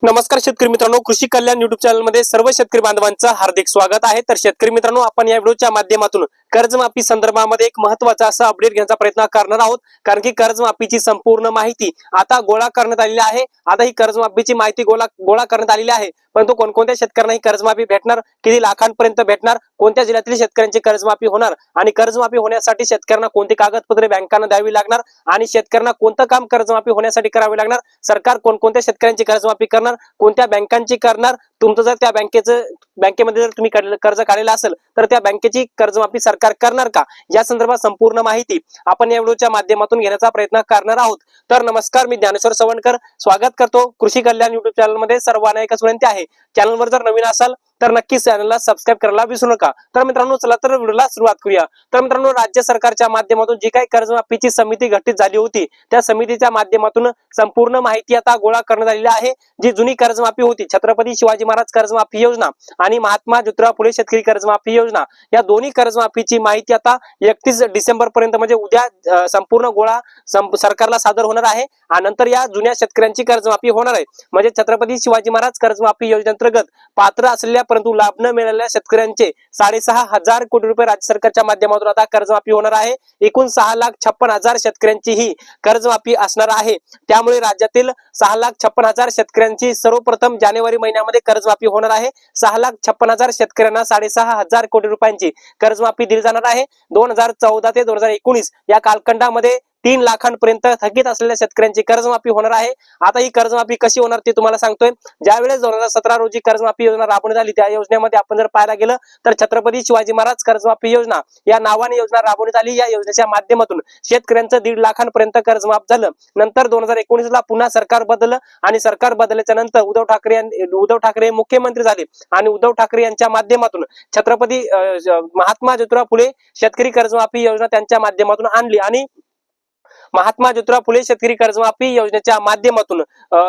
नमस्कार शेतकरी मित्रांनो, कृषी कल्याण युट्यूब चॅनल मध्ये सर्व शेतकरी बांधवांचं हार्दिक स्वागत आहे। तर शेतकरी मित्रांनो, आपण या व्हिडिओच्या माध्यमातून कर्जमाफी संदर्भामध्ये एक महत्त्वाचा असा अपडेट घेण्याचा प्रयत्न करणार आहोत। कारण की कर्जमाफीची संपूर्ण माहिती आता गोळा करण्यात आलेली आहे। आता ही कर्जमाफीची माहिती गोळा करण्यात आलेली आहे, परंतु कोणकोणत्या शेतकऱ्यांना ही कर्जमाफी भेटणार, किती लाखांपर्यंत भेटणार, कोणत्या जिल्ह्यातील शेतकऱ्यांची कर्जमाफी होणार आणि कर्जमाफी होण्यासाठी शेतकऱ्यांना कोणती कागदपत्रे बँकांना द्यावी लागणार आणि शेतकऱ्यांना कोणतं काम कर्जमाफी होण्यासाठी करावे लागणार, सरकार कोणकोणत्या शेतकऱ्यांची कर्जमाफी करणार, कोणत्या बँकांची करणार, तुमचं जर त्या बँकेमध्ये जर तुम्ही कर्ज काढलेलं असेल तर त्या बँकेची कर्जमाफी सरकार करणार का, या संदर्भात संपूर्ण माहिती आपण या व्हिडिओच्या माध्यमातून घेण्याचा प्रयत्न करणार आहोत। तर नमस्कार, मी ज्ञानेश्वर सवणकर स्वागत करतो कृषी कल्याण युट्यूब चॅनल मध्ये। सर्वांना एकच विनंती आहे, चॅनलवर जर नवीन असाल तर नक्कीच चॅनलला सबस्क्राइब करायला विसरू नका। तर मित्रांनो, चला तर व्हिडिओला सुरुवात करूया। तर मित्रांनो, राज्य सरकारच्या माध्यमातून जी काही कर्जमाफीची समिती गठीत झाली होती, त्या समितीच्या माध्यमातून संपूर्ण माहिती आता गोळा करण्यात आलेली आहे। जी जुनी कर्जमाफी होती, छत्रपती शिवाजी महाराज कर्जमाफी योजना आणि महात्मा ज्योतिराव फुले शेतकरी कर्जमाफी योजना, या दोन्ही कर्जमाफीची माहिती आता 31 डिसेंबर पर्यंत म्हणजे उद्या संपूर्ण गोळा सरकारला सादर होणार आहे आणि नंतर या जुन्या शेतकऱ्यांची कर्जमाफी होणार आहे। म्हणजे छत्रपती शिवाजी महाराज कर्जमाफी योजनेअंतर्गत पात्र असलेल्या परंतु लाभ न मिळालेल्या शेतकऱ्यांचे 6,500 कोटी रुपये राज्य सरकारच्या माध्यमातून आता कर्जमाफी होणार आहे। एकूण 6,56,000 शेतकऱ्यांची ही कर्जमाफी असणार आहे। त्यामुळे राज्यातील 6,56,000 शेतकऱ्यांची सर्वप्रथम जानेवारी महिन्यामध्ये कर्जमाफी होणार आहे। 6,56,000 शेतकऱ्यांना 6,500 कोटी रुपयांची कर्जमाफी दिली जाणार आहे। 2014 ते 2019 या कालखंडामध्ये 3 लाखांपर्यंत थकीत असलेल्या शेतकऱ्यांची कर्जमाफी होणार आहे। आता ही कर्जमाफी कशी होणार ते तुम्हाला सांगतोय। ज्यावेळेस 2017 रोजी कर्जमाफी योजना राबवण्यात आली, त्या योजनेमध्ये आपण जर पाहायला गेलं तर छत्रपती शिवाजी महाराज कर्जमाफी योजना या नावाने योजना राबवण्यात आली। या योजनेच्या माध्यमातून शेतकऱ्यांचं 1.5 लाखांपर्यंत कर्ज माफ झालं। नंतर 2019 ला पुन्हा सरकार बदललं आणि सरकार बदलल्याच्या नंतर उद्धव ठाकरे मुख्यमंत्री झाले आणि उद्धव ठाकरे यांच्या माध्यमातून छत्रपती महात्मा ज्योतिराव फुले शेतकरी कर्जमाफी योजना त्यांच्या माध्यमातून आणली आणि महात्मा ज्योतिराव फुले शेतकरी कर्जमाफी योजनेच्या माध्यमातून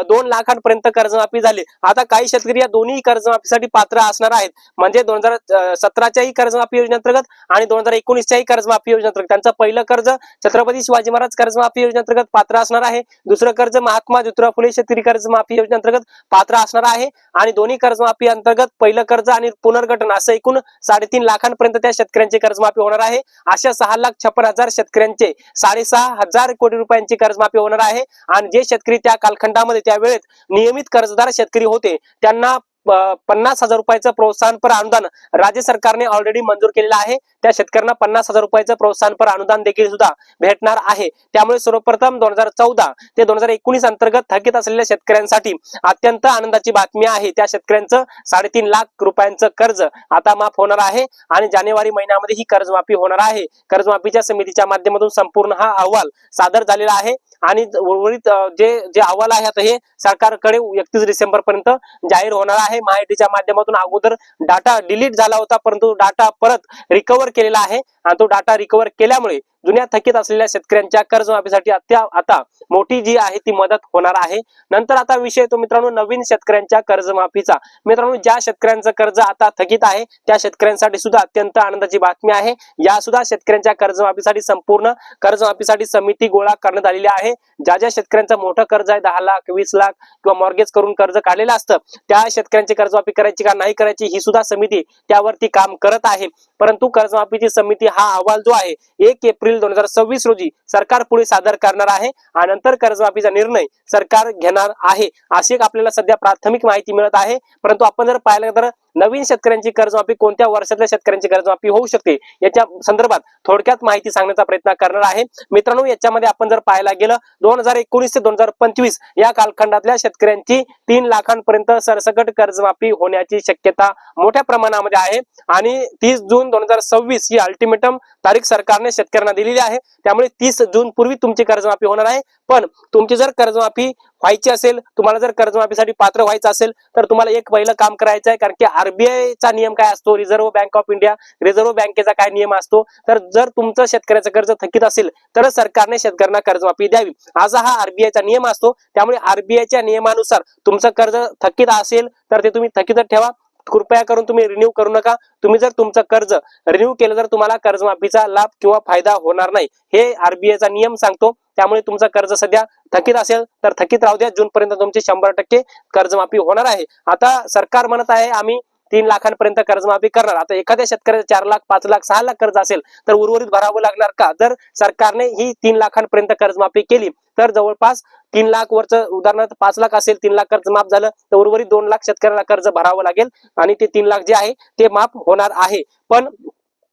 2 लाखांपर्यंत कर्जमाफी झाली। आता काही शेतकरी या दोन्ही कर्जमाफीसाठी पात्र असणार आहेत। म्हणजे 2017च्याही कर्जमाफी योजनेअंतर्गत आणि 2019च्याही कर्जमाफी योजनेअंतर्गत त्यांचं पहिलं कर्ज छत्रपती शिवाजी महाराज कर्जमाफी योजनेअंतर्गत पात्र असणार आहे, दुसरं कर्ज महात्मा ज्योतिराव फुले शेतकरी कर्जमाफी योजनेअंतर्गत पात्र असणार आहे आणि दोन्ही कर्जमाफी अंतर्गत पहिलं कर्ज आणि पुनर्गठन असं एकूण 3.5 लाखांपर्यंत त्या शेतकऱ्यांची कर्जमाफी होणार आहे। अशा 6,56,000 शेतकऱ्यांचे 6,500 कोटी रुपयांची कर्जमाफी होणार आहे आणि जे शेतकरी त्या कालखंडामध्ये त्या वेळेत नियमित कर्जदार शेतकरी होते त्यांना 50,000 रुपयाचं प्रोत्साहनपर अनुदान राज्य सरकारने ऑलरेडी मंजूर केलेलं आहे। त्या शेतकऱ्यांना 50,000 रुपयाचं प्रोत्साहनपर अनुदान देखील सुद्धा भेटणार आहे। त्यामुळे सर्वप्रथम 2014 ते 2019 अंतर्गत थकीत असलेल्या शेतकऱ्यांसाठी अत्यंत आनंदाची बातमी आहे। त्या शेतकऱ्यांचं 3.5 लाख रुपयांचं कर्ज आता माफ होणार आहे आणि जानेवारी महिन्यामध्ये ही कर्जमाफी होणार आहे। कर्जमाफीच्या समितीच्या माध्यमातून संपूर्ण हा अहवाल सादर झालेला आहे आणि उर्वरित जे अहवाल आहे आता हे सरकारकडे 31 डिसेंबर पर्यंत जाहीर होणार आहे। माहितीच्या माध्यमातून अगोदर डाटा डिलीट झाला होता, परंतु डाटा परत रिकव्हर केलेला आहे आणि तो डाटा रिकव्हर केल्यामुळे जुन्या थकीत असलेल्या शेतकऱ्यांच्या कर्जमाफीसाठी आता मोठी जी आहे ती मदत होणार आहे। नंतर आता विषय तो मित्रांनो नवीन शेतकऱ्यांच्या कर्जमाफीचा। मित्रांनो, ज्या शेतकऱ्यांचं कर्ज आता थकीत आहे त्या शेतकऱ्यांसाठी सुद्धा अत्यंत आनंदाची बातमी आहे। या सुद्धा शेतकऱ्यांच्या कर्जमाफीसाठी संपूर्ण कर्जमाफीसाठी समिती गोळा करण्यात आलेली आहे। ज्या शेतकऱ्यांचं मोठं कर्ज आहे 10 लाख 20 लाख किंवा मॉर्गेज करून कर्ज काढलेलं असतं, त्या शेतकऱ्यांची कर्जमाफी करायची का नाही करायची ही सुद्धा समिती त्यावरती काम करत आहे। परंतु कर्जमाफीची समिती हा अहवाल जो आहे 1 एप्रिल 2026 रोजी सरकार पुढे सादर करणार आहे आणि नंतर कर्जमाफीचा निर्णय सरकार घेणार आहे, अशी एक आपल्याला सध्या प्राथमिक माहिती मिळत आहे। परंतु आपण जर पाहिलं तर नवीन शेतकऱ्यांची कर्जमाफी कोणत्या वर्षातल्या शेतकऱ्यांची कर्जमाफी होऊ शकते याच्या संदर्भात थोडक्यात माहिती सांगण्याचा प्रयत्न करणार आहे। मित्रांनो, याच्यामध्ये आपण जर पाहायला गेलं 2019 ते 2025 या कालखंडातल्या शेतकऱ्यांची 3 लाखांपर्यंत सरसकट कर्जमाफी होण्याची शक्यता मोठ्या प्रमाणामध्ये आहे आणि 30 जून 2026 ही अल्टिमेटम तारीख सरकारने शेतकऱ्यांना दिलेली आहे। त्यामुळे 30 जून पूर्वी तुमची कर्जमाफी होणार आहे। पण तुमची जर कर्जमाफी व्हायची असेल, तुम्हाला जर कर्जमाफीसाठी पात्र व्हायचं असेल तर तुम्हाला एक पहिलं काम करायचं आहे। कारण की आरबीआय चा नियम काय असतो, reserve bank of India reserve बँकेचा काय नियम असतो, तर जर तुमचं शेतकऱ्याचं कर्ज थकीत असेल तर सरकारने शेतकऱ्यांना कर्जमाफी द्यावी, असा हा आरबीआयचा नियम असतो। त्यामुळे आरबीआयच्या नियमानुसार तुमचं कर्ज थकीत असेल तर ते तुम्ही थकीतच ठेवा, कृपया करून तुम्ही रिन्यू करू नका। तुम्ही जर तुमचं कर्ज रिन्यू केलं तर तुम्हाला कर्जमाफीचा लाभ किंवा फायदा होणार नाही, हे आरबीआयचा नियम सांगतो। त्यामुळे तुमचं कर्ज सध्या थकीत असेल तर थकीत राहू द्या. जून पर्यंत तुमची 100% कर्जमाफी होणार आहे. आता सरकार म्हणत आहे आम्ही 3 लाखांपर्यंत कर्जमाफी करणार. आता एखाद्या शेतकऱ्याचं 4 लाख, 5 लाख, 6 लाख कर्ज असेल तर उर्वरित भरावं लागणार का? जर सरकारने ही 3 लाखांपर्यंत कर्जमाफी केली तर जवळपास 3 लाख वरचं, उदाहरणार्थ 5 लाख असेल, 3 लाख कर्ज माफ झालं तर उर्वरित 2 लाख शेतकऱ्याला कर्ज भरावं लागेल आणि ते 3 लाख जे आहे ते माफ होणार आहे. पण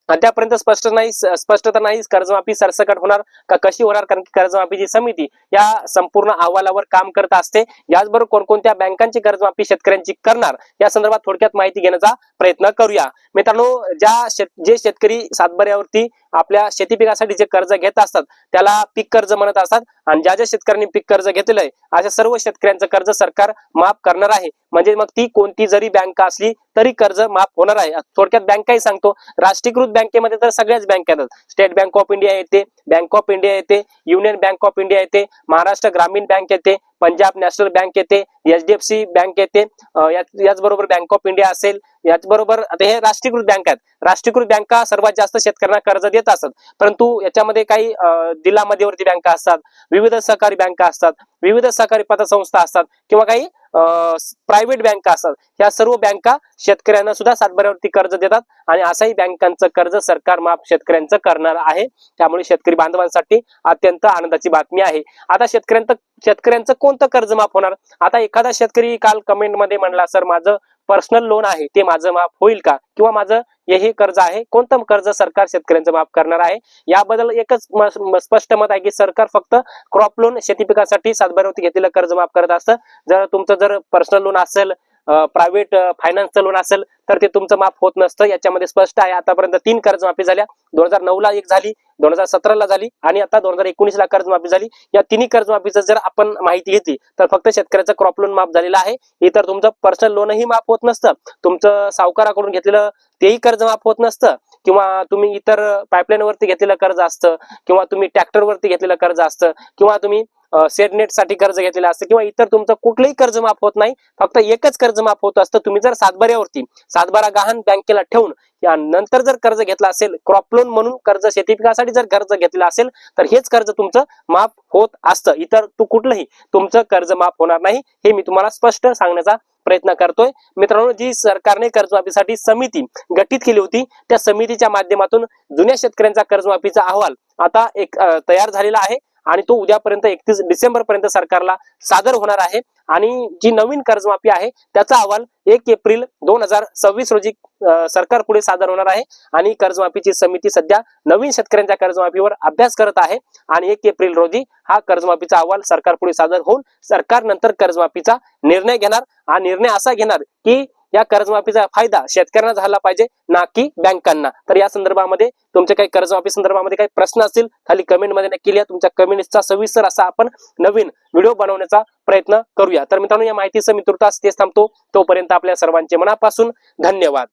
अद्यापर्यंत स्पष्टता नाही कर्जमाफी सरसकट होणार का कशी होणार, कारण की कर्जमाफीची समिती या संपूर्ण अहवालावर काम करत असते. याचबरोबर कोणकोणत्या बँकांची कर्जमाफी शेतकऱ्यांची करणार या संदर्भात थोडक्यात माहिती घेण्याचा प्रयत्न करूया. मित्रांनो, जे शेतकरी सातबाऱ्यावरती आपल्या शेती पिकासाठी जे कर्ज घेत असतात त्याला पीक कर्ज म्हणत असतात आणि ज्या शेतकऱ्यांनी पीक कर्ज घेतलेलं आहे अशा सर्व शेतकऱ्यांचं कर्ज सरकार माफ करणार आहे. म्हणजे मग ती कोणती जरी बँक असली तरी कर्ज माफ होणार आहे. थोडक्यात बँकाही सांगतो, राष्ट्रीयकृत बँकेमध्ये तर सगळ्याच बँका येतात. स्टेट बँक ऑफ इंडिया येते, बँक ऑफ इंडिया येते, युनियन बँक ऑफ इंडिया येते, महाराष्ट्र ग्रामीण बँक येते, पंजाब नॅशनल बँक येते, HDFC बँक येते, याचबरोबर बँक ऑफ इंडिया असेल, याचबरोबर आता हे राष्ट्रीयकृत बँक आहेत. राष्ट्रीयकृत बँका सर्वात जास्त शेतकऱ्यांना कर्ज देत असतात, परंतु याच्यामध्ये काही जिल्हा मध्यवर्ती बँका असतात, विविध सहकारी बँका असतात, विविध सहकारी पतसंस्था असतात किंवा काही प्रायव्हेट बँका असतात. या सर्व बँका शेतकऱ्यांना सुद्धा सातबाऱ्यावरती कर्ज देतात आणि असाही बँकांचं कर्ज सरकार माफ शेतकऱ्यांचं करणार आहे. त्यामुळे शेतकरी बांधवांसाठी अत्यंत आनंदाची बातमी आहे. आता शेतकऱ्यांचं कोणतं कर्ज माफ होणार? आता एखादा शेतकरी काल कमेंट मध्ये म्हणला, सर माझं पर्सनल लोन आहे ते माझं माफ होईल का, किंवा माझं हे कर्ज आहे, कोणतं कर्ज सरकार शेतकऱ्यांचं माफ करणार आहे? याबद्दल एकच स्पष्ट मत आहे की सरकार फक्त क्रॉप लोन, शेती पिकासाठी सातबाऱ्यावरती घेतलेलं कर्ज माफ करत असतं. जर पर्सनल लोन असेल, प्रायव्हेट फायनान्सचं लोन असेल तर ते तुमचं माफ होत नसतं. याच्यामध्ये स्पष्ट आहे. आतापर्यंत 3 कर्जमाफी झाल्या. 2009 ला एक झाली, 2017 ला झाली आणि आता 2019 ला कर्जमाफी झाली. या तिन्ही कर्जमाफीचं जर आपण माहिती घेतली तर फक्त शेतकऱ्याचं क्रॉप लोन माफ झालेलं आहे. इतर तुमचं पर्सनल लोनही माफ होत नसतं, तुमचं सावकाराकडून घेतलेलं तेही कर्ज माफ होत नसतं, किंवा तुम्ही इतर पाईपलाईन वरती घेतलेलं कर्ज असतं, किंवा तुम्ही ट्रॅक्टर वरती घेतलेलं कर्ज असतं, किंवा तुम्ही शेडनेट साठी कर्ज घेतलेलं असतं, किंवा इतर तुमचं कुठलंही कर्ज माफ होत नाही. फक्त एकच कर्ज माफ होत असतं. तुम्ही जर सातबारा गहाण बँकेला ठेवून नंतर जर कर्ज घेतला असेल, क्रॉप लोन म्हणून कर्ज शेती पिकासाठी जर कर्ज घेतलं असेल तर हेच कर्ज तुमचं माफ होत असतं. इतर कुठलंही तुमचं कर्ज माफ होणार नाही. हे मी तुम्हाला स्पष्ट सांगण्याचा प्रयत्न करतोय. मित्रांनो, जी सरकारने कर्जमाफीसाठी समिती गठीत केली होती त्या समितीच्या माध्यमातून जुन्या शेतकऱ्यांचा कर्जमाफीचा अहवाल आता तयार झालेला आहे आणि तो उद्यापर्यंत 31 डिसेंबर पर्यंत सरकारला सादर होणार आहे. आणि जी नवीन कर्जमाफी आहे त्याचा अहवाल 1 एप्रिल 2026 रोजी सरकार पुढे सादर होणार आहे. आणि कर्जमाफीची समिती सध्या नवीन शेतकऱ्यांच्या कर्जमाफीवर अभ्यास करत आहे आणि 1 एप्रिल रोजी हा कर्जमाफीचा अहवाल सरकार पुढे सादर होऊन सरकार नंतर कर्जमाफीचा निर्णय घेणार. हा निर्णय असा घेणार की या कर्जमाफीचा फायदा शेतकऱ्यांना झाला पाहिजे, ना की बँकांना. तर या संदर्भामध्ये तुमचे काही कर्जमाफी संदर्भामध्ये काही प्रश्न असतील खाली कमेंट मध्ये नक्की लिहा. तुमच्या कमेंट्सचा सविस्तर असा आपण नवीन व्हिडिओ बनवण्याचा प्रयत्न करूया. तर मित्रांनो, या माहितीचं मी तुर्तास तेच थांबतो. तोपर्यंत आपल्या सर्वांचे मनापासून धन्यवाद.